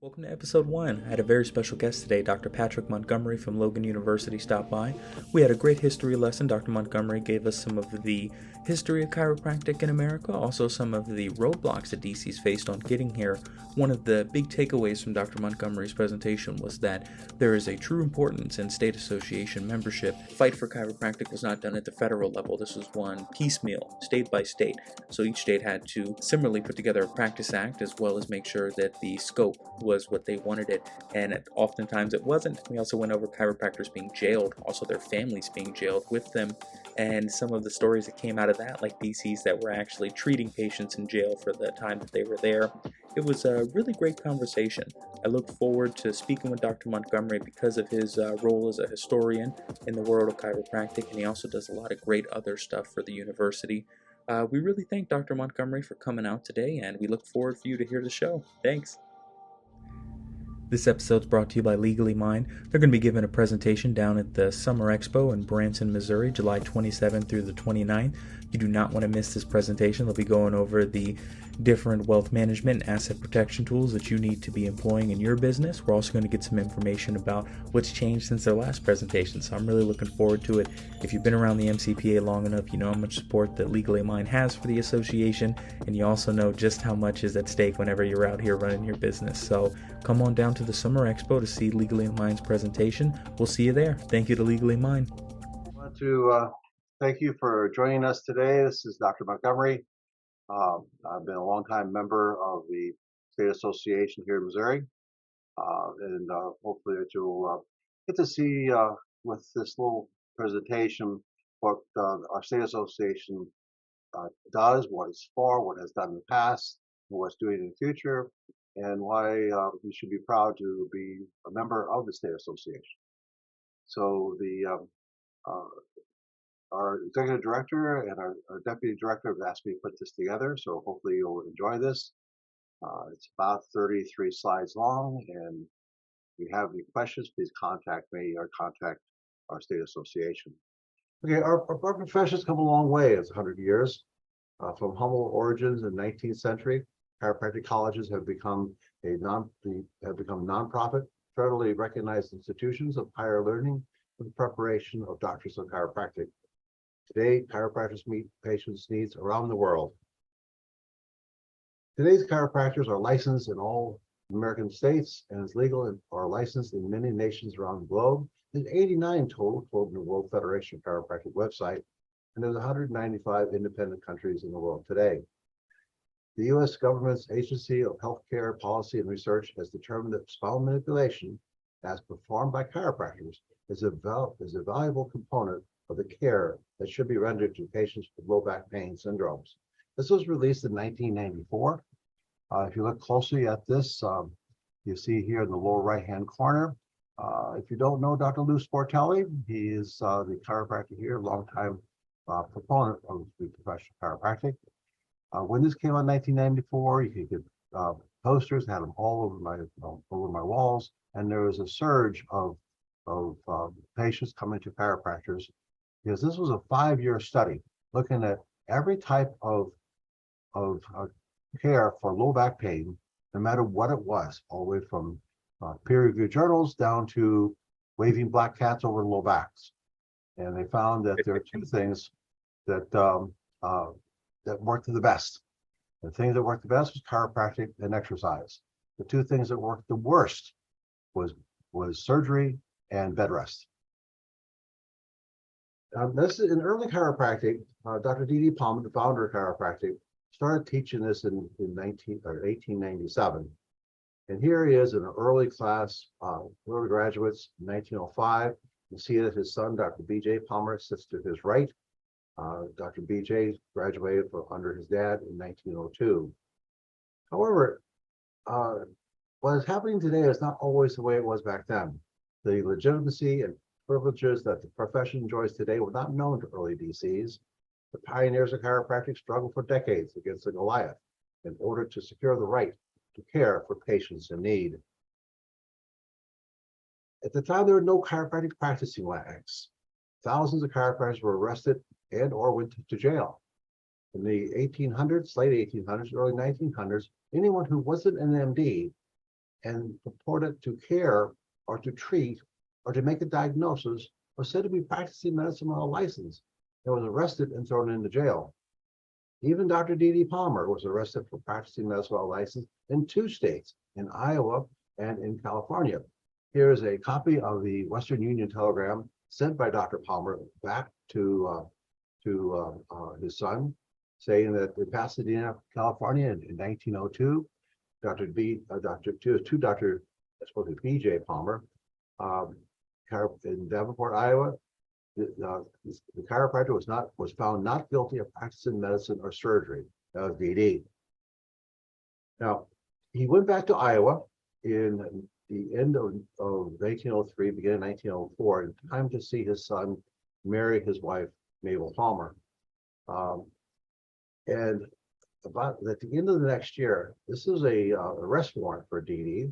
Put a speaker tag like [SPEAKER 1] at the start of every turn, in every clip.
[SPEAKER 1] Welcome to episode 1. I had a very special guest today. Dr. Patrick Montgomery from Logan University stopped by. We had a great history lesson. Dr. Montgomery gave us some of the history of chiropractic in America, also some of the roadblocks that DC's faced on getting here. One of the big takeaways from Dr. Montgomery's presentation was that there is a true importance in state association membership. Fight for chiropractic was not done at the federal level. This was one piecemeal, state by state. So each state had to similarly put together a practice act as well as make sure that the scope was what they wanted it, and oftentimes it wasn't. We also went over chiropractors being jailed, also their families being jailed with them, and some of the stories that came out of that, like DCs that were actually treating patients in jail for the time that they were there. It was a really great conversation. I look forward to speaking with Dr. Montgomery because of his role as a historian in the world of chiropractic, and he also does a lot of great other stuff for the university. We really thank Dr. Montgomery for coming out today, and we look forward for you to hear the show. Thanks. This episode's brought to you by Legally Mine. They're going to be giving a presentation down at the Summer Expo in Branson, Missouri, July 27th through the 29th. You do not want to miss this presentation. They'll be going over the different wealth management and asset protection tools that you need to be employing in your business. We're also going to get some information about what's changed since their last presentation, so I'm really looking forward to it. If you've been around the MCPA long enough, you know how much support that Legally Mine has for the association, and you also know just how much is at stake whenever you're out here running your business. So come on down to the Summer Expo to see Legally Mine's presentation. We'll see you there. Thank you to Legally Mine.
[SPEAKER 2] I want to thank you for joining us today. This is Dr. Montgomery. I've been a longtime member of the State Association here in Missouri, and hopefully that you'll get to see with this little presentation what our State Association does, what it's for, what it has done in the past, and what's doing in the future, and why you should be proud to be a member of the State Association. So our executive director and our deputy director have asked me to put this together, so hopefully you'll enjoy this. It's about 33 slides long, and if you have any questions, please contact me or contact our state association. Okay, our profession's come a long way. It's 100 years. From humble origins in the 19th century, chiropractic colleges have become nonprofit, federally recognized institutions of higher learning for the preparation of doctors of chiropractic. Today, chiropractors meet patients' needs around the world. Today's chiropractors are licensed in all American states and is legal and are licensed in many nations around the globe. There's 89 total, quote, in the World Federation of Chiropractic website, and there's 195 independent countries in the world today. The U.S. government's Agency of Healthcare Policy and Research has determined that spinal manipulation, as performed by chiropractors, is a valuable component of the care that should be rendered to patients with low back pain syndromes. This was released in 1994. If you look closely at this, you see here in the lower right-hand corner. If you don't know Dr. Lou Sportelli, he is the chiropractor here, longtime proponent of the professional chiropractic. When this came out in 1994, you could get posters, had them all over my walls, and there was a surge of patients coming to chiropractors, because this was a 5-year study looking at every type of care for low back pain, no matter what it was, all the way from peer-reviewed journals down to waving black cats over low backs. And they found that there are two things that that worked the best. The thing that worked the best was chiropractic and exercise. The two things that worked the worst was surgery and bed rest. This is in early chiropractic. Dr. D.D. Palmer, the founder of chiropractic, started teaching this in 1897. And here he is in an early class, early graduates, in 1905. You see that his son, Dr. B.J. Palmer, sits to his right. Dr. B.J. graduated under his dad in 1902. However, what is happening today is not always the way it was back then. The legitimacy and privileges that the profession enjoys today were not known to early DCs. The pioneers of chiropractic struggled for decades against the Goliath in order to secure the right to care for patients in need. At the time, there were no chiropractic practicing lags. Thousands of chiropractors were arrested and or went to jail. In the 1800s, late 1800s, early 1900s, anyone who wasn't an MD and purported to care or to treat or to make a diagnosis was said to be practicing medicine without a license and was arrested and thrown into jail. Even Dr. D.D. Palmer was arrested for practicing medicine without a license in 2 states, in Iowa and in California. Here is a copy of the Western Union telegram sent by Dr. Palmer back to his son, saying that in Pasadena, California, in 1902, Dr. B.J. Palmer, in Davenport, Iowa, the chiropractor was found not guilty of practicing medicine or surgery. That was D.D. Now, he went back to Iowa in the end of 1903, beginning of 1904, in time to see his son marry his wife, Mabel Palmer. And about at the end of the next year, this is a arrest warrant for D.D.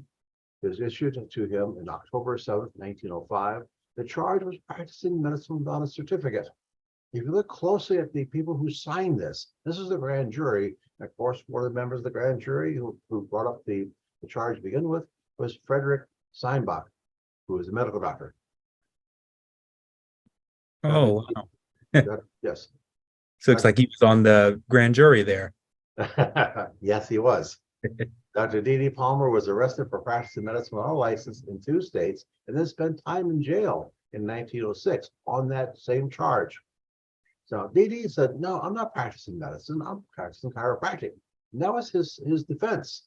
[SPEAKER 2] It was issued to him in October 7th, 1905. The charge was practicing medicine without a certificate. If you look closely at the people who signed this is the grand jury. And of course, one of the members of the grand jury who brought up the charge to begin with was Frederick Seinbach, who was a medical doctor.
[SPEAKER 1] Oh, wow.
[SPEAKER 2] Yes.
[SPEAKER 1] So it's like he was on the grand jury there.
[SPEAKER 2] Yes, he was. Dr. D.D. Palmer was arrested for practicing medicine without a license in 2 states and then spent time in jail in 1906 on that same charge. So D.D. said, no, I'm not practicing medicine, I'm practicing chiropractic. And that was his defense.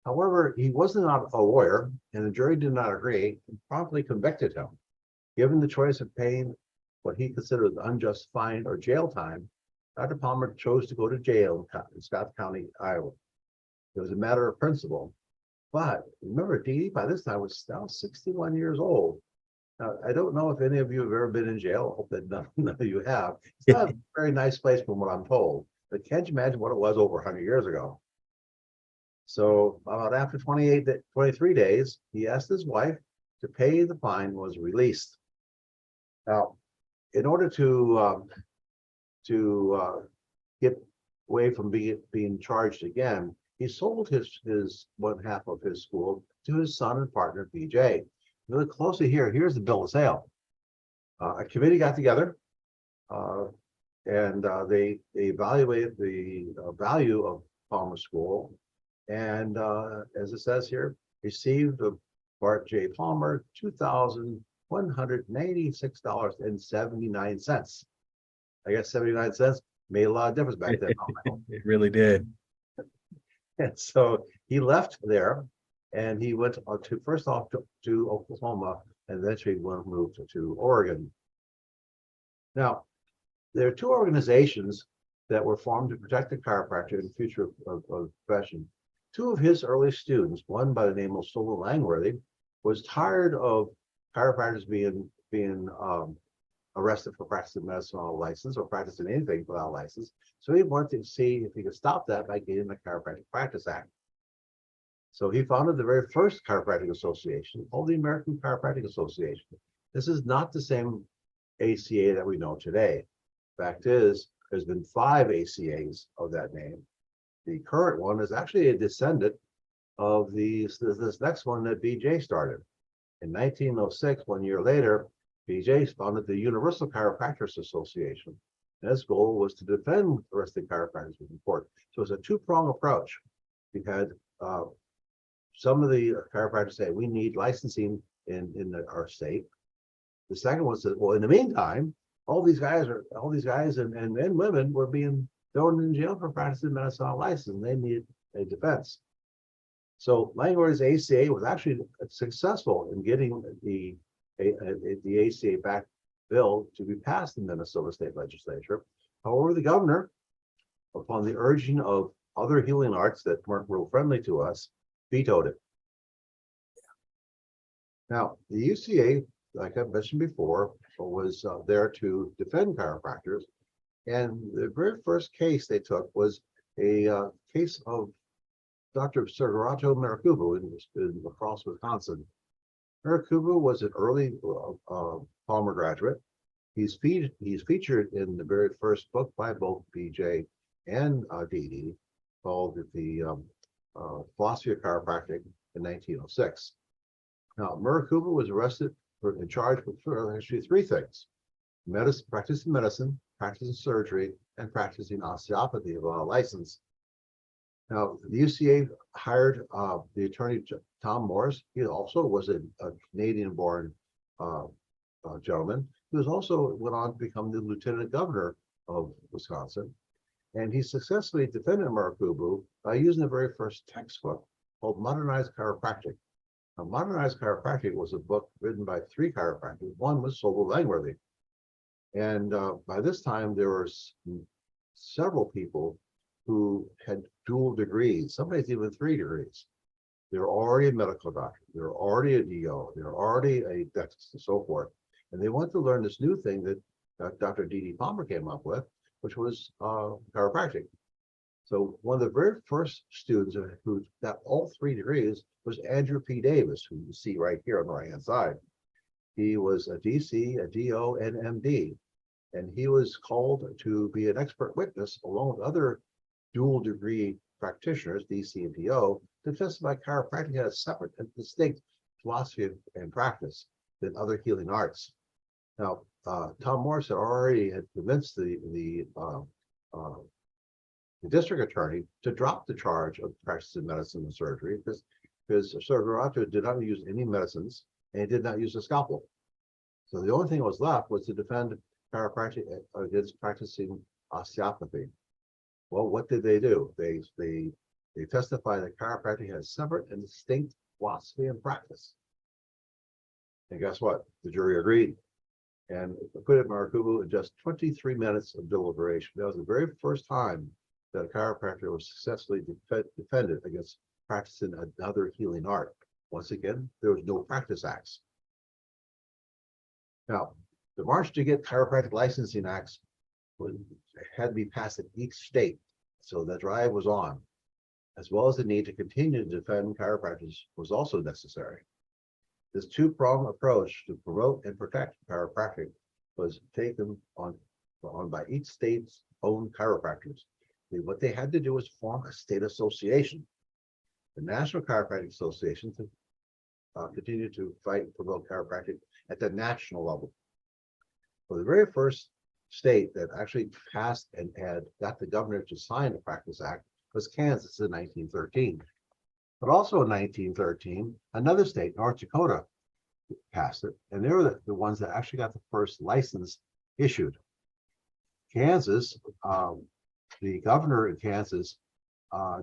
[SPEAKER 2] However, he was not a lawyer and the jury did not agree and promptly convicted him. Given the choice of paying what he considered unjust fine or jail time, Dr. Palmer chose to go to jail in Scott County, Iowa. It was a matter of principle. But remember, D.D. by this time was now 61 years old. Now, I don't know if any of you have ever been in jail. I hope that none of you have. It's not a very nice place from what I'm told. But can't you imagine what it was over 100 years ago? So about after 23 days, he asked his wife to pay the fine and was released. Now, in order to get away from being charged again, he sold his one half of his school to his son and partner, BJ. Look closely here. Here's the bill of sale. A committee got together and they evaluated the value of Palmer School. And as it says here, received of Bart J. Palmer $2,186.79. I guess 79 cents made a lot of difference back then.
[SPEAKER 1] It really did.
[SPEAKER 2] And so he left there and he went first off to Oklahoma and eventually moved to Oregon. Now, there are 2 organizations that were formed to protect the chiropractor in the future of the profession. 2 of his early students, one by the name of Solon Langworthy, was tired of chiropractors being arrested for practicing medicine without a license or practicing anything without a license. So he wanted to see if he could stop that by getting the Chiropractic Practice Act. So he founded the very first chiropractic association called the American Chiropractic Association. This is not the same ACA that we know today. Fact is, there's been 5 ACAs of that name. The current one is actually a descendant of this next one that BJ started. In 1906, 1 year later, BJ founded the Universal Chiropractors Association. And his goal was to defend the rest of the chiropractors in court. So it's a 2-pronged approach. You had some of the chiropractors say we need licensing in our state. The second one said, well, in the meantime, all these guys and women were being thrown in jail for practicing medicine without a license. And they needed a defense. So Langworthy's ACA was actually successful in getting the ACA back bill to be passed in the Minnesota State Legislature. However, the governor, upon the urging of other healing arts that weren't real friendly to us, vetoed it. Now, the UCA, like I mentioned before, was there to defend chiropractors. And the very first case they took was a case of Dr. Segurato Maracubo in La Crosse, Wisconsin. Maracubo was an early Palmer graduate. He's featured in the very first book by both BJ and D.D. called The Philosophy of Chiropractic in 1906. Now, Murakubu was arrested in charge for actually three things: practicing medicine, practicing surgery, and practicing osteopathy without a license. Now, the UCA hired the attorney Tom Morris. He also was a Canadian-born gentleman. He was also went on to become the lieutenant governor of Wisconsin, and he successfully defended Murakubu by using the very first textbook called Modernized Chiropractic. Now, Modernized Chiropractic was a book written by three chiropractors. One was Sobel Langworthy, and by this time there were several people who had dual degrees, somebody's even 3 degrees. They're already a medical doctor, they're already a DO, they're already a dentist, and so forth. And they want to learn this new thing that Dr. D.D. Palmer came up with, which was chiropractic. So one of the very first students who got all 3 degrees was Andrew P. Davis, who you see right here on the right-hand side. He was a DC, a DO, and MD. And he was called to be an expert witness along with other dual degree practitioners, DC and DO, to testify chiropractic had a separate and distinct philosophy and practice than other healing arts. Now, Tom Morris had convinced the district attorney to drop the charge of practicing medicine and surgery because Surgerato did not use any medicines and he did not use a scalpel. So the only thing that was left was to defend chiropractic against practicing osteopathy. Well, what did they do? They testified that chiropractic has separate and distinct philosophy and practice. And guess what? The jury agreed. And acquitted Murakubu in just 23 minutes of deliberation. That was the very first time that a chiropractor was successfully defended against practicing another healing art. Once again, there was no practice acts. Now, the march to get chiropractic licensing acts had to be passed in each state. So the drive was on, as well as the need to continue to defend chiropractors was also necessary. This two-pronged approach to promote and protect chiropractic was taken on by each state's own chiropractors. What they had to do was form a state association. The National Chiropractic Association to continue to fight and promote chiropractic at the national level. For the very first state that actually passed and had got the governor to sign the Practice Act was Kansas in 1913. But also in 1913, another state, North Dakota, passed it, and they were the ones that actually got the first license issued. Kansas, the governor in Kansas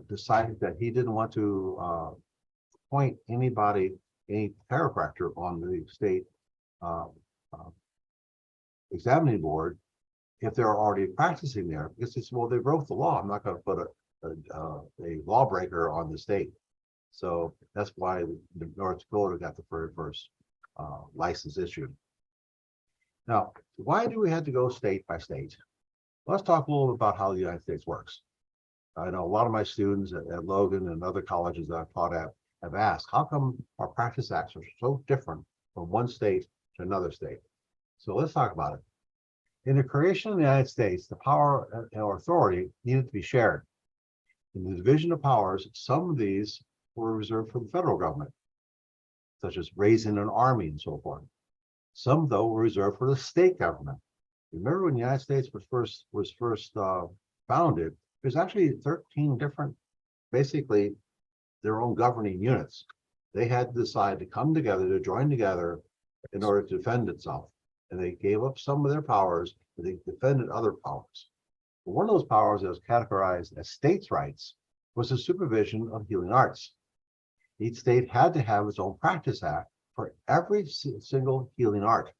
[SPEAKER 2] decided that he didn't want to appoint any chiropractor on the state examining board if they're already practicing there, because it's, well, they broke the law. I'm not going to put a lawbreaker on the state. So that's why the North Dakota got the very first license issued. Now, why do we have to go state by state? Let's talk a little bit about how the United States works. I know a lot of my students at Logan and other colleges that I've taught at have asked, how come our practice acts are so different from one state to another state? So let's talk about it. In the creation of the United States, the power or authority needed to be shared. In the division of powers, some of these were reserved for the federal government, such as raising an army and so forth. Some, though, were reserved for the state government. Remember when the United States was first founded, there's actually 13 different, basically, their own governing units. They had to decide to come together, to join together in order to defend itself. And they gave up some of their powers, but they defended other powers. But one of those powers that was categorized as states' rights was the supervision of healing arts. Each state had to have its own practice act for every single healing art.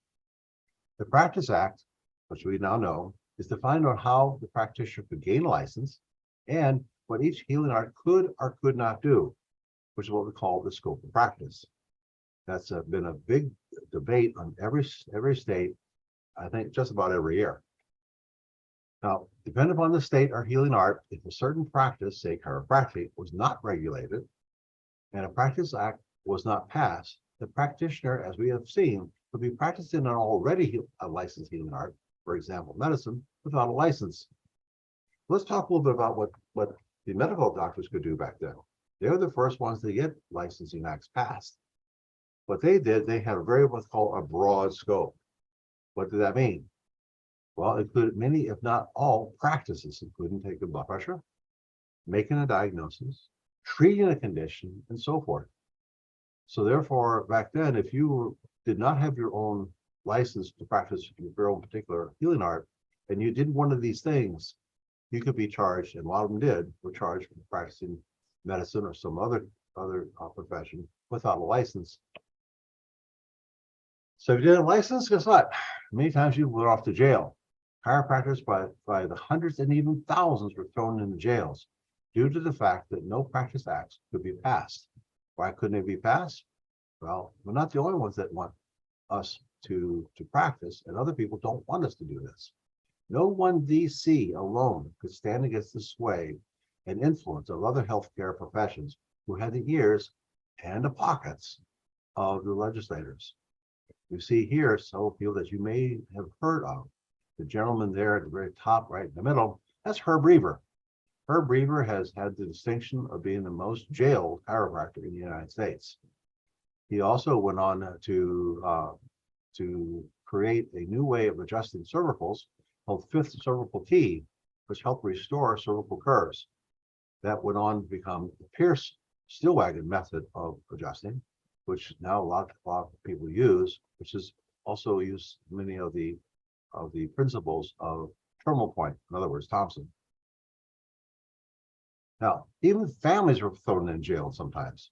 [SPEAKER 2] The Practice Act, which we now know, is defined on how the practitioner could gain a license and what each healing art could or could not do, which is what we call the scope of practice. That's been a big debate on every state, I think just about every year. Now, depending upon the state or healing art, if a certain practice, say chiropractic, was not regulated and a Practice Act was not passed, the practitioner, as we have seen, would be practicing an already licensed healing art, for example, medicine, without a license. Let's talk a little bit about what the medical doctors could do back then. They were the first ones to get licensing acts passed. What they did, they had a very what's called a broad scope. What did that mean? Well, it included many, if not all, practices, including taking blood pressure, making a diagnosis, treating a condition, and so forth. So therefore, back then, if you did not have your own license to practice your own particular healing art, and you did one of these things, you could be charged, and a lot of them did, were charged for practicing medicine or some other profession without a license. So if you didn't have a license, guess what? Many times you went off to jail. Chiropractors by the hundreds and even thousands were thrown into jails due to the fact that no practice acts could be passed. Why couldn't they be passed? Well, we're not the only ones that want us to practice, and other people don't want us to do this. No one DC alone could stand against the sway and influence of other healthcare professions who had the ears and the pockets of the legislators. You see here several people that you may have heard of. The gentleman there at the very top, right in the middle, that's Herb Reaver. Herb Reaver has had the distinction of being the most jailed chiropractor in the United States. He also went on to create a new way of adjusting cervicals called fifth cervical T, which helped restore cervical curves. That went on to become the Pierce Stillwagon method of adjusting, which now a lot of people use, which is also used many of the principles of terminal point, in other words, Thompson. Now, even families were thrown in jail sometimes.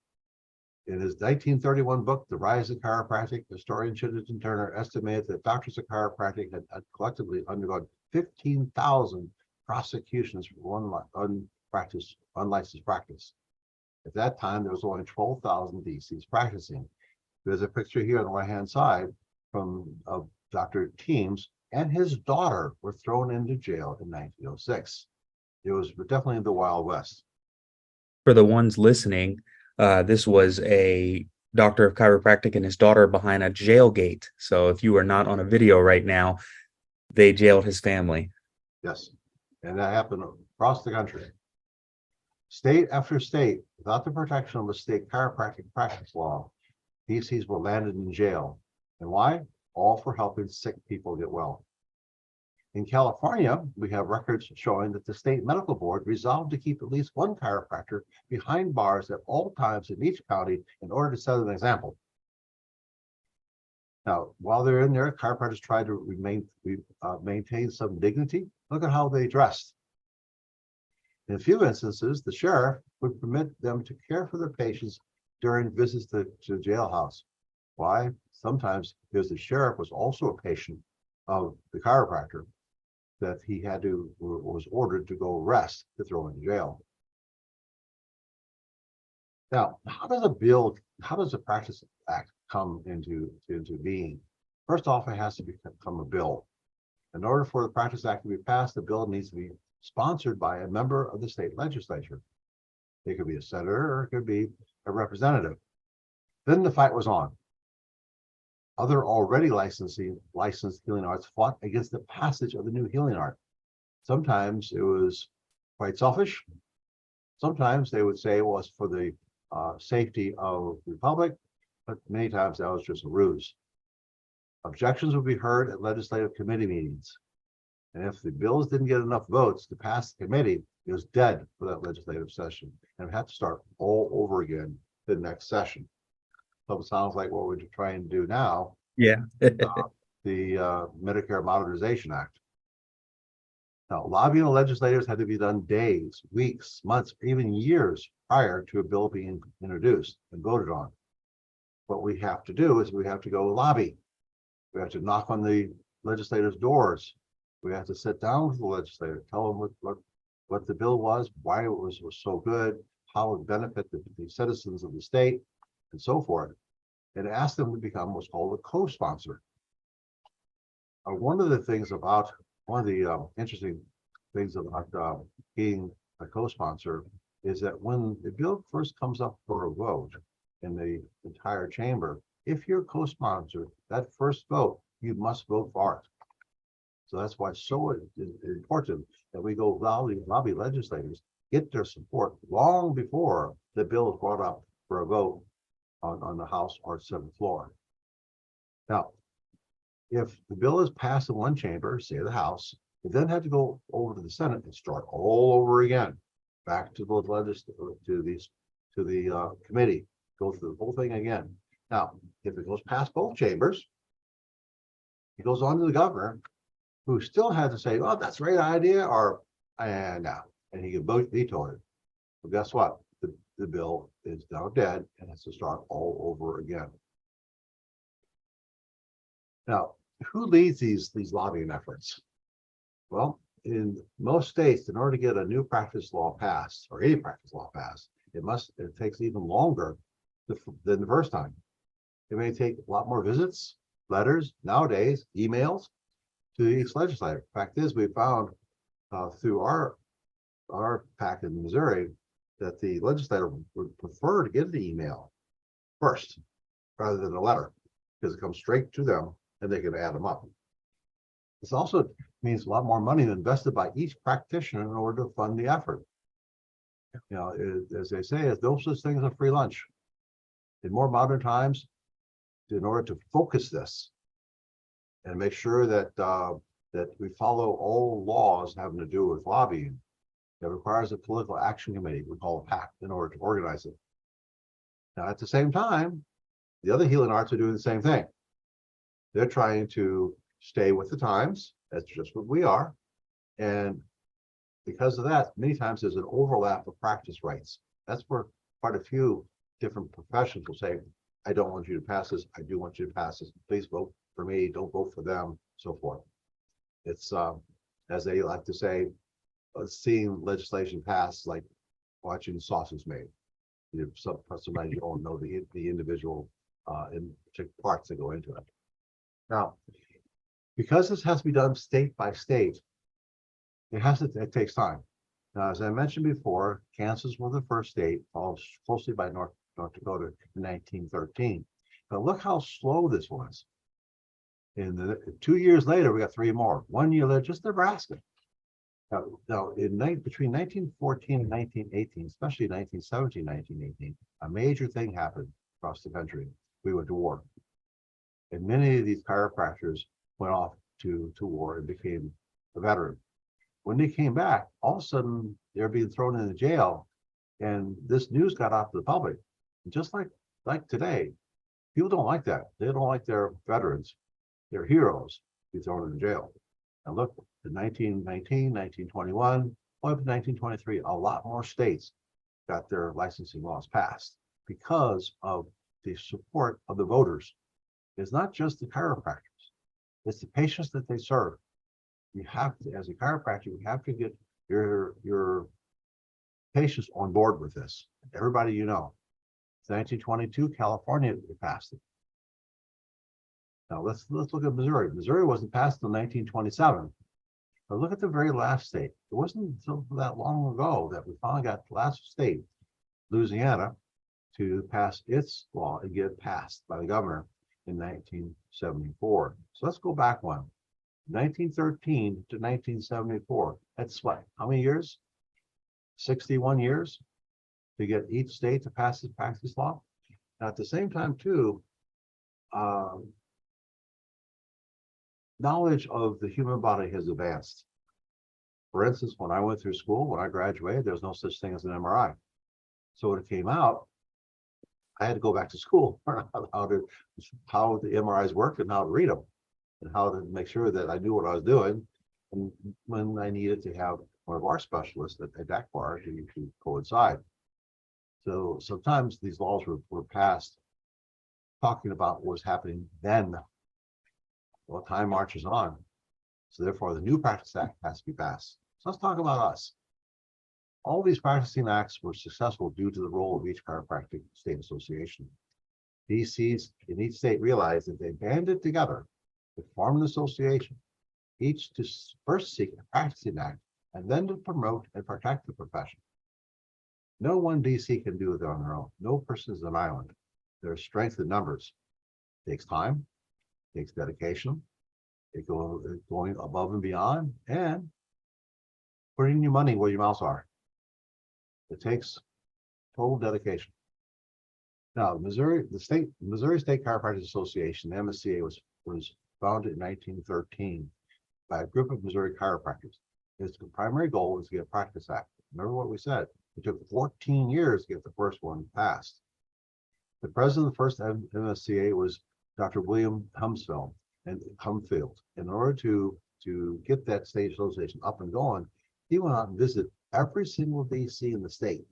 [SPEAKER 2] In his 1931 book, The Rise of Chiropractic, historian Chittenden Turner estimated that doctors of chiropractic had collectively undergone 15,000 prosecutions for unlicensed practice. At that time, there was only 12,000 DCs practicing. There's a picture here on the right-hand side of Dr. Teams and his daughter were thrown into jail in 1906. It was definitely the Wild West.
[SPEAKER 1] For the ones listening, this was a doctor of chiropractic and his daughter behind a jail gate. So if you are not on a video right now, they jailed his family.
[SPEAKER 2] Yes, and that happened across the country. State after state, without the protection of a state chiropractic practice law, DCs were landed in jail. And why? All for helping sick people get well. In California, we have records showing that the state medical board resolved to keep at least one chiropractor behind bars at all times in each county in order to set an example. Now, while they're in there, chiropractors try to maintain some dignity. Look at how they dressed. In a few instances, the sheriff would permit them to care for their patients during visits to the jailhouse. Why? Sometimes because the sheriff was also a patient of the chiropractor that he was ordered to go arrest to throw in jail. Now, how does a Practice Act come into being? First off, it has to become a bill. In order for the Practice Act to be passed, the bill needs to be sponsored by a member of the state legislature. It could be a senator or it could be a representative. Then the fight was on. Other already licensed healing arts fought against the passage of the new healing art. Sometimes it was quite selfish. Sometimes they would say it was for the safety of the public, but many times that was just a ruse. Objections would be heard at legislative committee meetings. And if the bills didn't get enough votes to pass the committee, it was dead for that legislative session and it had to start all over again the next session. So it sounds like what we're trying to do now.
[SPEAKER 1] Yeah.
[SPEAKER 2] The Medicare Modernization Act. Now, lobbying of legislators had to be done days, weeks, months, or even years prior to a bill being introduced and voted on. What we have to do is we have to go lobby. We have to knock on the legislators' doors. We have to sit down with the legislator, tell them what the bill was, why it was so good, how it would benefit the citizens of the state, and so forth, and ask them to become what's called a co-sponsor. One of the interesting things about being a co-sponsor is that when the bill first comes up for a vote in the entire chamber, if you're co-sponsor, that first vote, you must vote for it. So that's why it's so important that we go lobby legislators get their support long before the bill is brought up for a vote on the House or Senate floor. Now, if the bill is passed in one chamber, say the House, it then had to go over to the Senate and start all over again, back to the committee, go through the whole thing again. Now, if it goes past both chambers, it goes on to the governor, who still had to say, "Oh, that's a great idea," or "and now," and he could veto it. But guess what? The bill is now dead and has to start all over again. Now, who leads these lobbying efforts? Well, in most states, in order to get a new practice law passed, or any practice law passed, it takes even longer than the first time. It may take a lot more visits, letters, nowadays, emails to each legislator. Fact is, we found through our PAC in Missouri that the legislator would prefer to get the email first rather than a letter, because it comes straight to them and they can add them up. This also means a lot more money invested by each practitioner in order to fund the effort. You know, as they say, there's no such thing as a free lunch. In more modern times, in order to focus this and make sure that that we follow all laws having to do with lobbying, it requires a political action committee, we call a PAC, in order to organize it. Now, at the same time, the other healing arts are doing the same thing. They're trying to stay with the times. That's just what we are. And because of that, many times there's an overlap of practice rights. That's where quite a few different professions will say, "I don't want you to pass this. I do want you to pass this. Please vote for me. Don't vote for them," so forth. It's, as they like to say, seeing legislation pass like watching sausage made. Sometimes you don't know the individual in particular parts that go into it. Now, because this has to be done state by state, it takes time. Now, as I mentioned before, Kansas was the first state, followed closely by North Dakota in 1913. But look how slow this was. In 2 years later, we got 3 more. 1 year later, just Nebraska. Now between 1914 and 1918, especially 1917, 1918, a major thing happened across the country. We went to war. And many of these chiropractors went off to war and became a veteran. When they came back, all of a sudden they're being thrown into jail, and this news got out to the public. And just like today, people don't like that. They don't like their veterans, their heroes, be thrown in jail. And look, in 1919, 1921, up to 1923, a lot more states got their licensing laws passed because of the support of the voters. It's not just the chiropractors, it's the patients that they serve. You have to, as a chiropractor, you have to get your patients on board with this. Everybody you know. It's 1922, California passed it. Now let's look at Missouri. Missouri wasn't passed until 1927. But look at the very last state. It wasn't until that long ago that we finally got the last state, Louisiana, to pass its law and get it passed by the governor in 1974. So let's go back one. 1913 to 1974. That's what? How many years? 61 years to get each state to pass this practice law. Now, at the same time, too, knowledge of the human body has advanced. For instance, when I went through school, when I graduated, there was no such thing as an MRI. So when it came out, I had to go back to school, learn how the MRIs work and how to read them, and how to make sure that I knew what I was doing, and when I needed to have one of our specialists at DACBAR to coincide. So sometimes these laws were passed talking about what was happening then. Well, time marches on. So therefore, the New Practice Act has to be passed. So let's talk about us. All these practicing acts were successful due to the role of each chiropractic state association. DCs in each state realized that they banded together to form an association, each to first seek a practicing act and then to promote and protect the profession. No one DC can do it on their own. No person is an island. There's strength in numbers. It takes time, it takes dedication, it goes going above and beyond, and putting your money where your mouths are. It takes total dedication. Now, the Missouri State Chiropractic Association, the MSCA, was founded in 1913 by a group of Missouri chiropractors. Its primary goal was to get a Practice Act. Remember what we said? It took 14 years to get the first one passed. The president of the first MSCA was Dr. William Humfield. In order to get that state association up and going, he went out and visited every single DC in the state,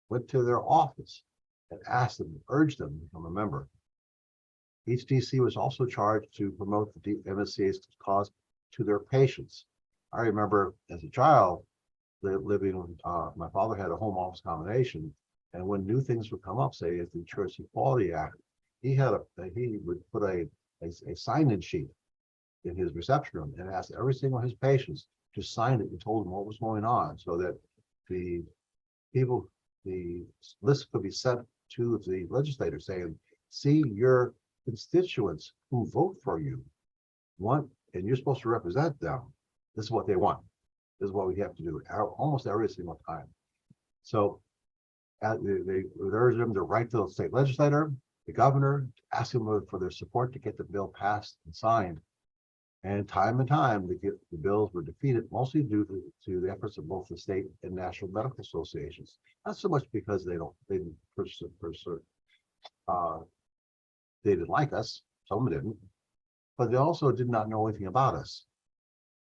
[SPEAKER 2] went to their office and asked them, urged them to become a member. Each DC was also charged to promote the MSCA's cause to their patients. I remember as a child living with, my father had a home office combination, and when new things would come up, say as the Insurance Equality Act, he would put a sign-in sheet in his reception room and asked every single of his patients to sign it and told them what was going on, so that the list could be sent to the legislator saying, see, your constituents who vote for you want, and you're supposed to represent them. This is what they want. This is what we have to do almost every single time. So they urge them to write to the state legislator, the governor, ask them for their support to get the bill passed and signed. And time, the bills were defeated, mostly due to the efforts of both the state and national medical associations. Not so much because they didn't like us, some didn't, but they also did not know anything about us.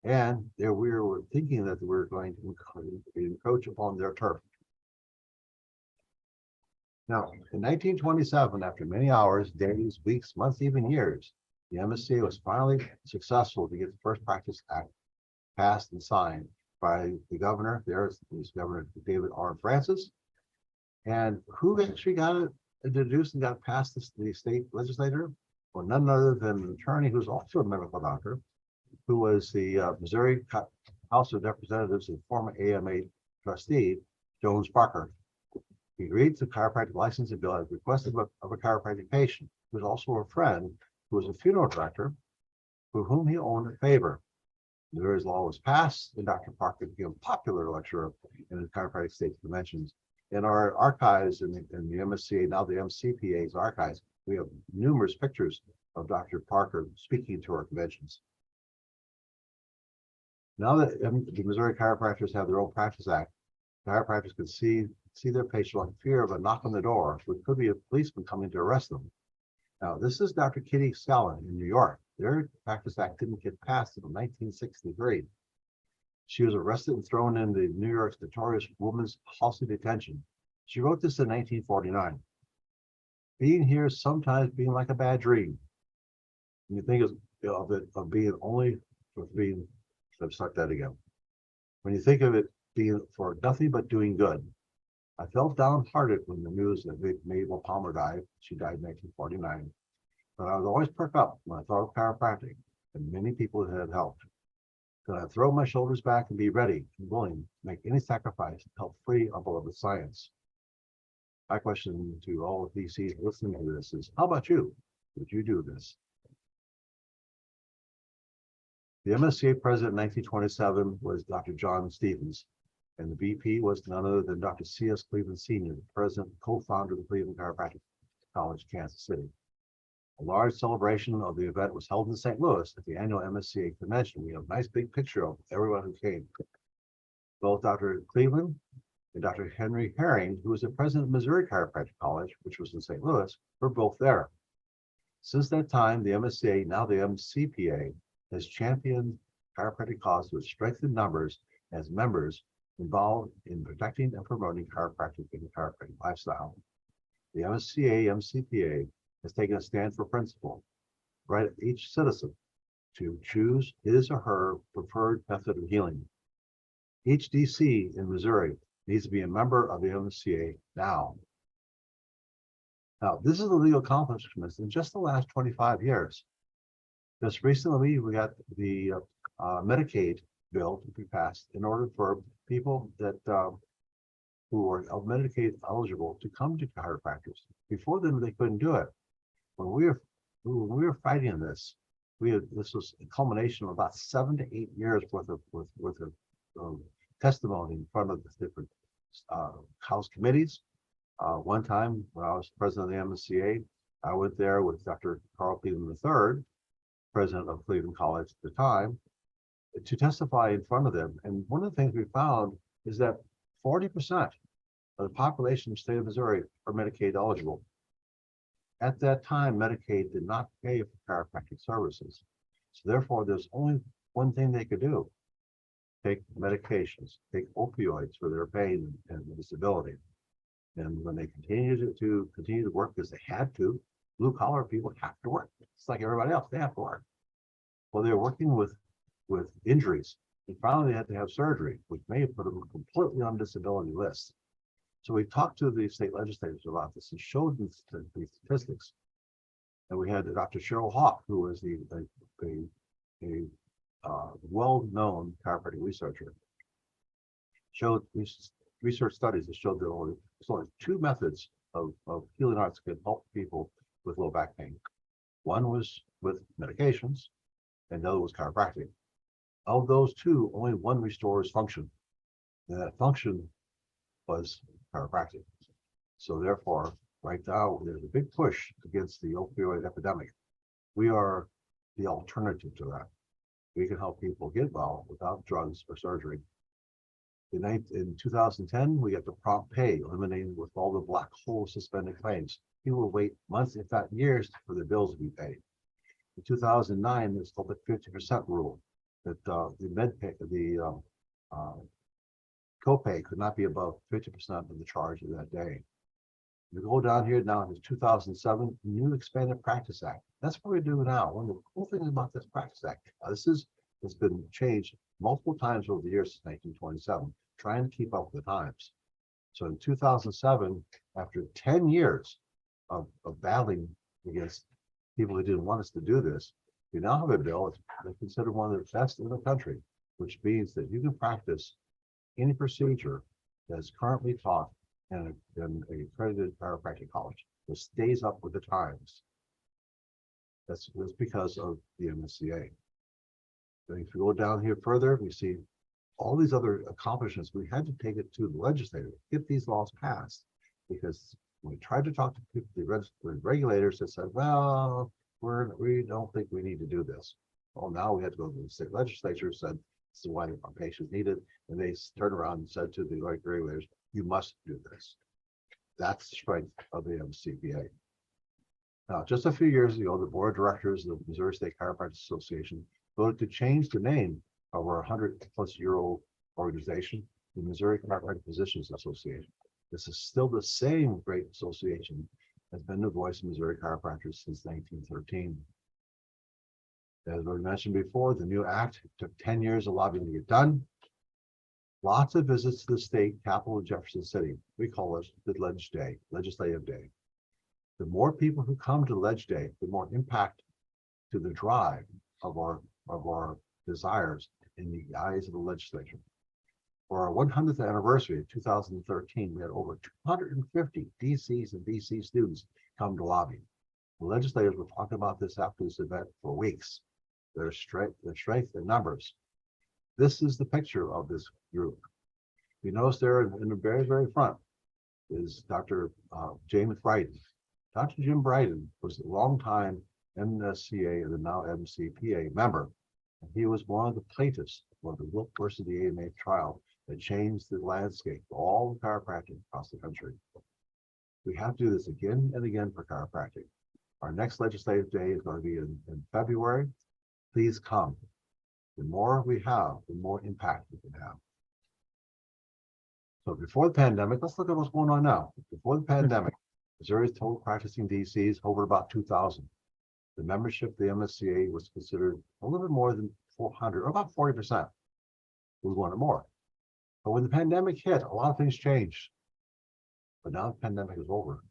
[SPEAKER 2] And we were thinking that we were going to encroach upon their turf. Now, in 1927, after many hours, days, weeks, months, even years, the MSCA was finally successful to get the first Practice Act passed and signed by the governor. There was Governor David R. Francis. And who actually got it introduced and got passed the state legislator? Well, none other than an attorney who's also a medical doctor, who was the Missouri House of Representatives and former AMA trustee, Jones Parker. He agreed to chiropractic licensing bill as requested of a chiropractic patient, who was also a friend, who was a funeral director, for whom he owned a favor. Missouri's law was passed, and Dr. Parker became a popular lecturer in the chiropractic state conventions. In our archives in the MSCA, now the MCPA's archives, we have numerous pictures of Dr. Parker speaking to our conventions. Now that the Missouri chiropractors have their own Practice Act, chiropractors can see their patients like fear of a knock on the door, which could be a policeman coming to arrest them. Now, this is Dr. Kitty Scallon in New York. Their Practice Act didn't get passed until 1963. She was arrested and thrown in the New York's notorious women's policy detention. She wrote this in 1949. Being here is sometimes being like a bad dream. And you think of it of being only for being, let's start that again. When you think of it being for nothing but doing good. I felt downhearted when the news that Mabel Palmer died. She died in 1949. But I would always perk up when I thought of chiropractic and many people that had helped. Could I throw my shoulders back and be ready and willing to make any sacrifice to help free our beloved science? My question to all of DCs listening to this is, how about you? Would you do this? The MSCA president in 1927 was Dr. John Stevens, and the VP was none other than Dr. C.S. Cleveland Sr., the president and co-founder of the Cleveland Chiropractic College, Kansas City. A large celebration of the event was held in St. Louis at the annual MSCA convention. We have a nice big picture of everyone who came. Both Dr. Cleveland and Dr. Henry Herring, who was the president of Missouri Chiropractic College, which was in St. Louis, were both there. Since that time, the MSCA, now the MCPA, has championed chiropractic cause with strengthened numbers as members involved in protecting and promoting chiropractic and the chiropractic lifestyle. The MCPA has taken a stand for principle, right of each citizen to choose his or her preferred method of healing. Each DC in Missouri needs to be a member of the MCPA now. Now, this is the legal accomplishments in just the last 25 years. Just recently, we got the Medicaid bill to be passed in order for people that who are Medicaid eligible to come to chiropractors. Before then, they couldn't do it. When we were fighting this, this was a culmination of about 7 to 8 years worth of testimony in front of the different House committees. One time when I was president of the MCA, I went there with Dr. Carl Cleveland III, president of Cleveland College at the time, to testify in front of them. And one of the things we found is that 40% of the population of the state of Missouri are Medicaid eligible. At that time, Medicaid did not pay for chiropractic services. So therefore, there's only one thing they could do: take medications, take opioids for their pain and disability. And when they continued to work, because they had to, blue collar people have to work. It's like everybody else, they have to work. Well, they're working with injuries, and finally they had to have surgery, which may have put them completely on disability list. So we talked to the state legislators about this and showed them the statistics. And we had Dr. Cheryl Hawk, who was a well-known chiropractic researcher, showed research studies that showed that only two methods of healing arts can help people with low back pain. One was with medications, and the other was chiropractic. Of those two, only one restores function, and that function was chiropractic. So therefore, right now, there's a big push against the opioid epidemic. We are the alternative to that. We can help people get well without drugs or surgery. In 2010, we got the prompt pay eliminated with all the black hole suspended claims. People would wait months, if not years, for their bills to be paid. In 2009, there's called the 50% rule, that the copay could not be above 50% of the charge of that day. You go down here now, in 2007, new Expanded Practice Act. That's what we do now. One of the cool things about this Practice Act, it's been changed multiple times over the years since 1927, trying to keep up with the times. So in 2007, after 10 years of battling against people who didn't want us to do this, we now have a bill that's considered one of the best in the country, which means that you can practice any procedure that's currently taught in an accredited chiropractic college that stays up with the times. That's because of the MCA. And if you go down here further, we see all these other accomplishments. We had to take it to the legislature, get these laws passed, because when we tried to talk to people, the regulators that said, well, we don't think we need to do this. Well, now we had to go to the state legislature, said, this is why our patients need it. And they turned around and said to the regulators, you must do this. That's the strength of the MCPA. Now, just a few years ago, the board of directors of the Missouri State Chiropractic Association voted to change the name of our 100-plus-year-old organization, the Missouri Chiropractic Physicians Association. This is still the same great association that's been the voice of Missouri chiropractors since 1913. As we mentioned before, the new act took 10 years of lobbying to get done. Lots of visits to the state capital of Jefferson City. We call it the legislative day. The more people who come to Ledge Day, the more impact to the drive of our desires in the eyes of the legislature. For our 100th anniversary in 2013, we had over 250 DCs and BC students come to lobby. The legislators were talking about this after this event for weeks. Their strength in numbers. This is the picture of this group. You notice there in the very, very front is Dr. James Bryden. Dr. Jim Bryden was a longtime MSCA and now MCPA member. And he was one of the plaintiffs for the Wilk versus the AMA trial that changed the landscape for all the chiropractic across the country. We have to do this again and again for chiropractic. Our next legislative day is going to be in February. Please come. The more we have, the more impact we can have. So before the pandemic, let's look at what's going on now. Before the pandemic, Missouri's total practicing DCs hovered about 2,000. The membership of the MSCA was considered a little bit more than 400, or about 40%. We wanted more. But when the pandemic hit, a lot of things changed. But now the pandemic is over.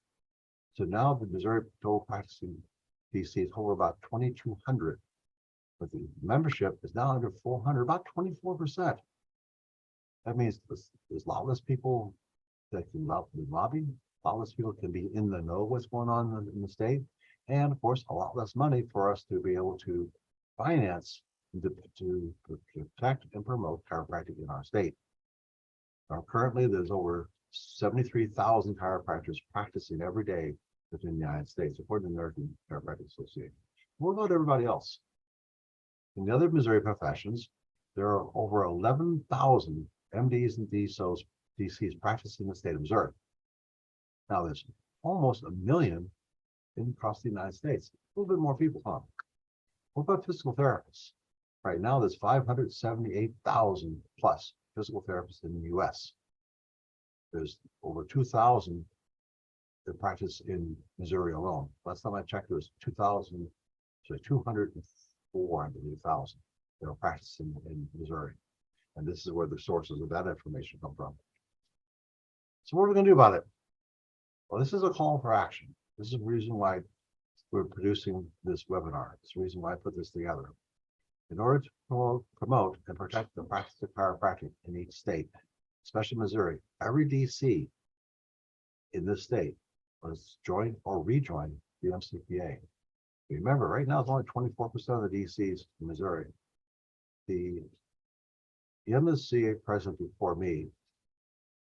[SPEAKER 2] So now the Missouri total practicing DCs hover about 2,200. But the membership is now under 400, about 24%. That means there's a lot less people that can lobby, a lot less people can be in the know what's going on in the state, and of course, a lot less money for us to be able to finance to protect and promote chiropractic in our state. Now, currently, there's over 73,000 chiropractors practicing every day within the United States, according to the American Chiropractic Association. What about everybody else? In the other Missouri professions, there are over 11,000 MDs and DCs practicing in the state of Missouri. Now, there's almost a million across the United States. A little bit more people, huh? What about physical therapists? Right now, there's 578,000 plus physical therapists in the US. There's over 2,000 that practice in Missouri alone. Last time I checked, there was 204, I believe, thousand that are practicing in Missouri. And this is where the sources of that information come from. So what are we going to do about it? Well, this is a call for action. This is the reason why we're producing this webinar. It's the reason why I put this together. In order to promote and protect the practice of chiropractic in each state, especially Missouri, every DC in this state must join or rejoin the MCPA. Remember, right now it's only 24% of the DCs in Missouri. The MCPA president before me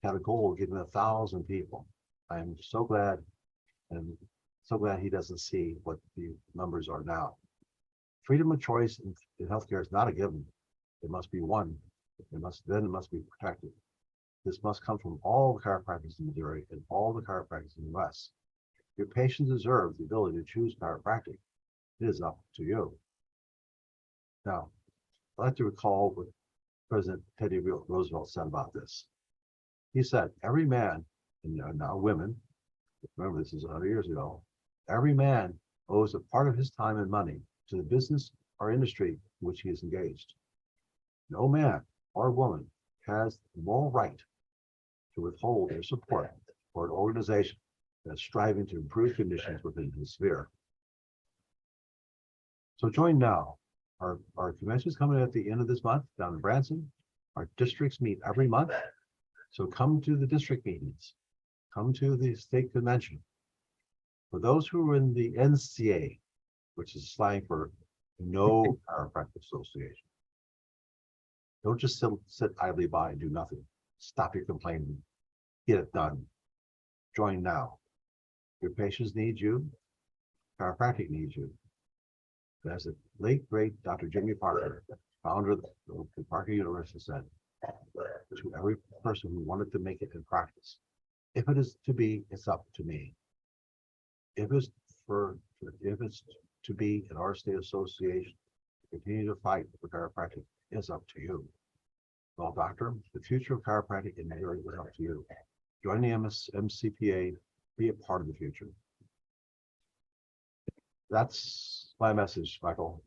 [SPEAKER 2] had a goal of getting 1,000 people. I'm so glad, and so glad he doesn't see what the numbers are now. Freedom of choice in healthcare is not a given. It must be won. It must be protected. This must come from all the chiropractors in Missouri and all the chiropractors in the West. Your patients deserve the ability to choose chiropractic. It is up to you. Now, I'd like to recall what President Teddy Roosevelt said about this. He said, every man, and now women, remember this is 100 years ago, every man owes a part of his time and money to the business or industry in which he is engaged. No man or woman has the moral right to withhold their support for an organization that's striving to improve conditions within his sphere. So join now. Our convention is coming at the end of this month down in Branson. Our districts meet every month. So come to the district meetings. Come to the state convention. For those who are in the NCA, which is slang for No Chiropractic Association, don't just sit idly by and do nothing. Stop your complaining. Get it done. Join now. Your patients need you. Chiropractic needs you. As the late, great Dr. Jimmy Parker, founder of the Parker University, said to every person who wanted to make it in practice, if it is to be, it's up to me. If it's to be in our state association, to continue to fight for chiropractic, it's up to you. Well, doctor, the future of chiropractic in Missouri is up to you. Join the MCPA, be a part of the future. That's my message, Michael.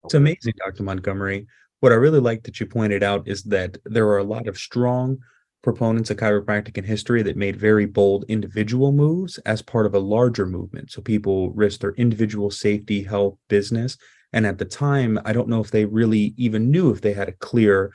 [SPEAKER 1] It's amazing, Dr. Montgomery. What I really like that you pointed out is that there are a lot of strong proponents of chiropractic in history that made very bold individual moves as part of a larger movement. So people risked their individual safety, health, business. And at the time, I don't know if they really even knew if they had a clear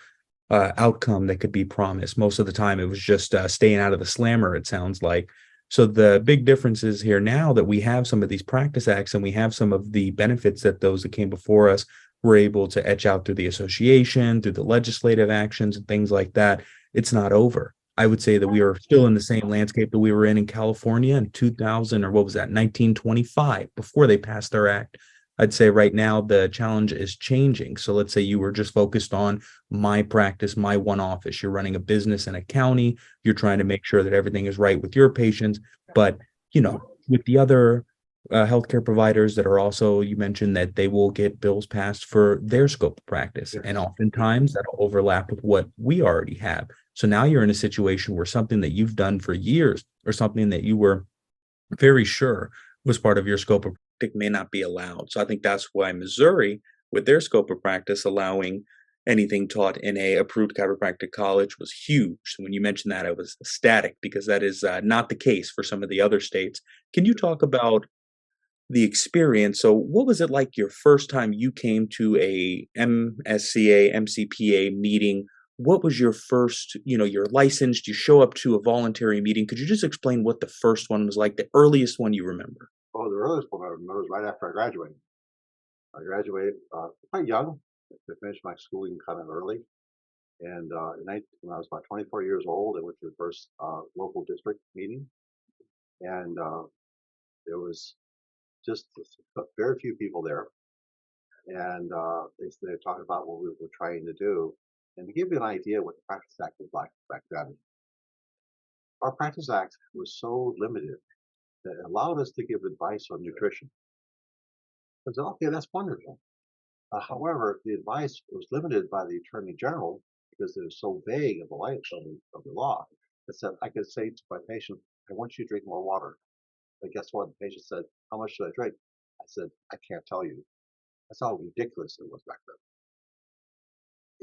[SPEAKER 1] outcome that could be promised. Most of the time, it was just staying out of the slammer, it sounds like. So the big difference is here now that we have some of these practice acts and we have some of the benefits that those that came before us were able to etch out through the association, through the legislative actions and things like that. It's not over. I would say that we are still in the same landscape that we were in California in 2000, or what was that, 1925, before they passed their act. I'd say right now the challenge is changing. So let's say you were just focused on my practice, my one office. You're running a business in a county. You're trying to make sure that everything is right with your patients. But, with the other healthcare providers that are also, you mentioned that they will get bills passed for their scope of practice.
[SPEAKER 2] Yes.
[SPEAKER 1] And oftentimes that'll overlap with what we already have. So now you're in a situation where something that you've done for years or something that you were very sure was part of your scope of practice may not be allowed. So I think that's why Missouri, with their scope of practice, allowing anything taught in a approved chiropractic college was huge. So when you mentioned that, I was ecstatic because that is not the case for some of the other states. Can you talk about the experience? So what was it like your first time you came to a MSCA, MCPA meeting? What was your first, you're licensed, you show up to a voluntary meeting. Could you just explain what the first one was like, the earliest one you remember?
[SPEAKER 2] Oh, the earliest one I remember was right after I graduated. I graduated quite young. I finished my schooling kind of early. And when I was about 24 years old, I went to the first local district meeting, and there was just very few people there. And they were talking about what we were trying to do. And to give you an idea what the Practice Act was like back then, our Practice Act was so limited that it allowed us to give advice on nutrition. I said, okay, that's wonderful. However, the advice was limited by the Attorney General because it was so vague of the light of the law. It said I could say to my patient, I want you to drink more water. But guess what? The patient said, how much should I drink? I said, I can't tell you. That's how ridiculous it was back then.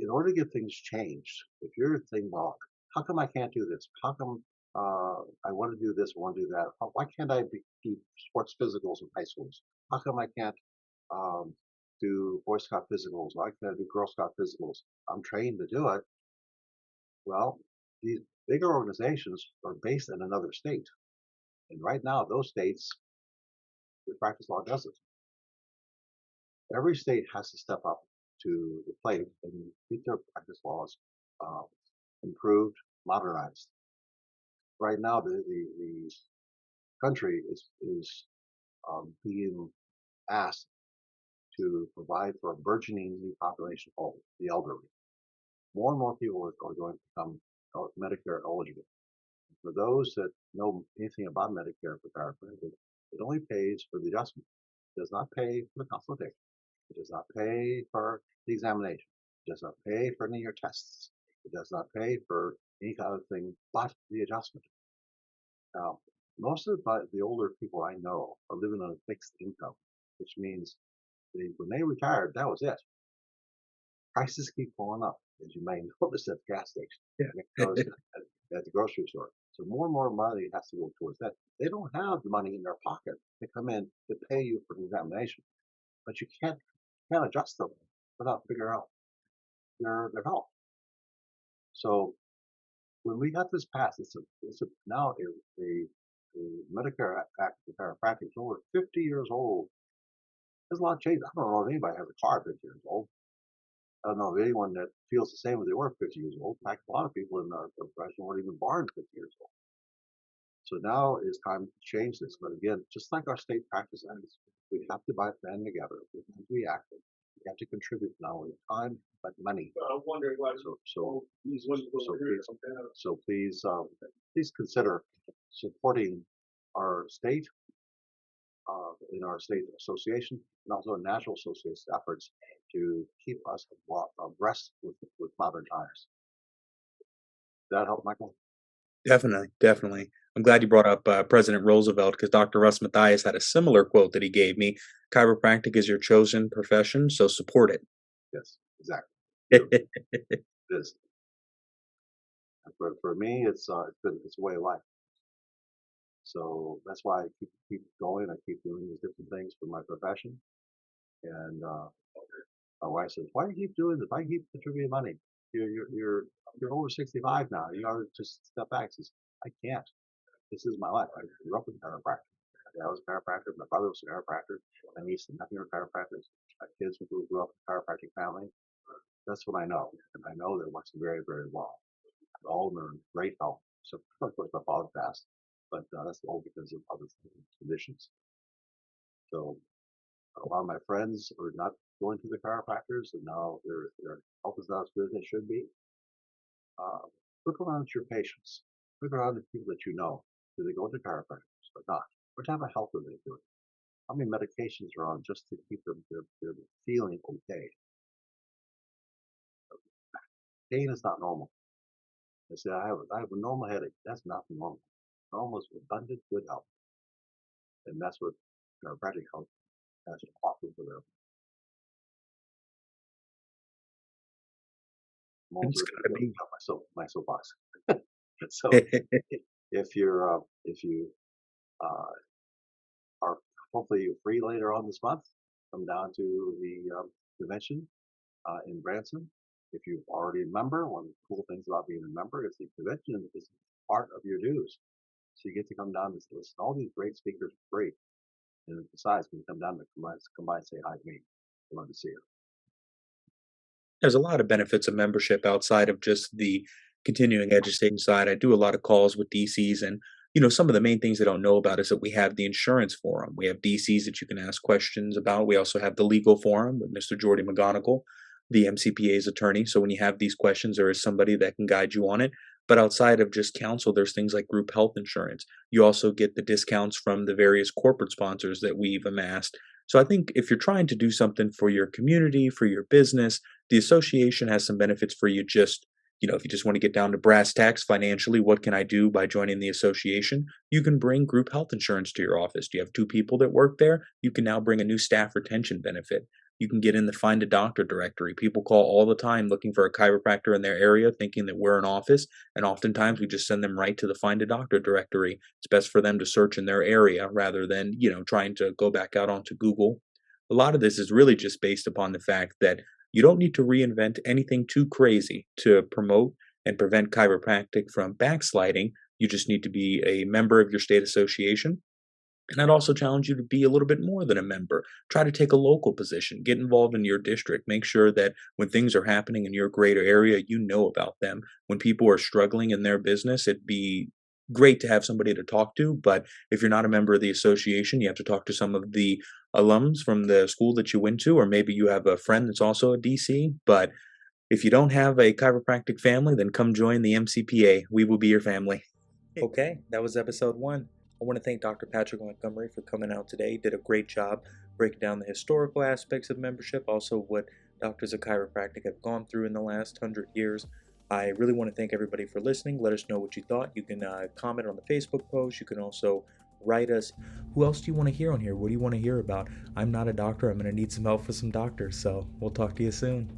[SPEAKER 2] In order to get things changed, if you're thinking, well, how come I can't do this? How come I want to do this, I want to do that? Why can't I do sports physicals in high schools? How come I can't um, do Boy Scout physicals? Why can't I do Girl Scout physicals? I'm trained to do it. Well, these bigger organizations are based in another state. And right now, those states, the practice law doesn't. Every state has to step up to the plate and keep their practice laws uh, improved, modernized. Right now, the country is being asked to provide for a burgeoning new population of the elderly. More and more people are going to become Medicare eligible. For those that know anything about Medicare for chiropractic, it only pays for the adjustment. It does not pay for the consultation. It does not pay for the examination. It does not pay for any of your tests. It does not pay for any kind of thing but the adjustment. Now, most of the older people I know are living on a fixed income, which means when they retired, that was it. Prices keep going up, as you may notice at the gas station,
[SPEAKER 1] Yeah.
[SPEAKER 2] at the grocery store. So more and more money has to go towards that. They don't have the money in their pocket to come in to pay you for the examination, but you can't adjust them without figuring out their health. So when we got this passed, it's now a Medicare Act for chiropractic is over 50 years old. There's a lot of change. I don't know if anybody has a car 50 years old. I don't know of anyone that feels the same as they were 50 years old. In fact, a lot of people in our profession weren't even born 50 years old. So now it's time to change this. But again, just like our state practice acts, we have to band together. We have to be active. We have to contribute not only time but money. So please consider supporting our state in our state association and also national association efforts to keep us abreast with modern times. Does that help, Michael?
[SPEAKER 1] Definitely, definitely. I'm glad you brought up President Roosevelt because Dr. Russ Mathias had a similar quote that he gave me. Chiropractic is your chosen profession, so support it.
[SPEAKER 2] Yes, exactly. It is. For me, it's a way of life. So that's why I keep going. I keep doing these different things for my profession. And my wife says, "Why do you keep doing this? Why do you keep contributing money? You're over 65 now. You got to just step back." She says, "I can't. This is my life. I grew up with chiropractic. My dad was a chiropractor. My brother was a chiropractor. My niece and nephew are chiropractors. My kids who grew up in a chiropractic family. That's what I know, and I know that it works very, very well. All of them are in great health. So of course my father passed, but that's all because of other conditions. So a lot of my friends are not going to the chiropractors, and now their health is not as good as it should be. Uh, Look around at your patients. Look around at people that you know. Do they go to chiropractors or not? What type of health are they doing? How many medications are on just to keep them their feeling okay? Pain is not normal. They say I have a normal headache. That's not normal. Normal is abundant good health, and that's what chiropractic health has to offer for them. I'm
[SPEAKER 1] It's
[SPEAKER 2] also
[SPEAKER 1] gotta be.
[SPEAKER 2] my soapbox. So if you uh, are hopefully free later on this month, come down to the convention in Branson. If you're already a member, one of the cool things about being a member is the convention is part of your dues. So you get to come down and listen to all these great speakers for free. And besides, when you come down to come by and say hi to me. I love to see you.
[SPEAKER 1] There's a lot of benefits of membership outside of just the continuing education side. I do a lot of calls with DCs, and some of the main things they don't know about is that we have the insurance forum. We have DCs that you can ask questions about. We also have the legal forum with Mr. Jordy McGonigal, the MCPA's attorney. So when you have these questions, there is somebody that can guide you on it. But outside of just counsel, there's things like group health insurance. You also get the discounts from the various corporate sponsors that we've amassed. So I think if you're trying to do something for your community, for your business, the association has some benefits for you. Just if you just want to get down to brass tacks financially, what can I do by joining the association? You can bring group health insurance to your office. Do you have 2 people that work there? You can now bring a new staff retention benefit. You can get in the Find a Doctor directory. People call all the time looking for a chiropractor in their area, thinking that we're an office, and oftentimes we just send them right to the Find a Doctor directory. It's best for them to search in their area rather than, trying to go back out onto Google. A lot of this is really just based upon the fact that you don't need to reinvent anything too crazy to promote and prevent chiropractic from backsliding. You just need to be a member of your state association. And I'd also challenge you to be a little bit more than a member. Try to take a local position, get involved in your district, make sure that when things are happening in your greater area, you know about them. When people are struggling in their business, it'd be great to have somebody to talk to, but if you're not a member of the association, you have to talk to some of the alums from the school that you went to, or maybe you have a friend that's also a DC. But if you don't have a chiropractic family, then come join the MCPA. We will be your family. Okay, that was episode 1. I want to thank Dr. Patrick Montgomery for coming out today. He did a great job breaking down the historical aspects of membership, also what doctors of chiropractic have gone through in the last 100 years. I really want to thank everybody for listening. Let us know what you thought. You can comment on the Facebook post. You can also write us. Who else do you want to hear on here? What do you want to hear about? I'm not a doctor. I'm going to need some help with some doctors, so we'll talk to you soon.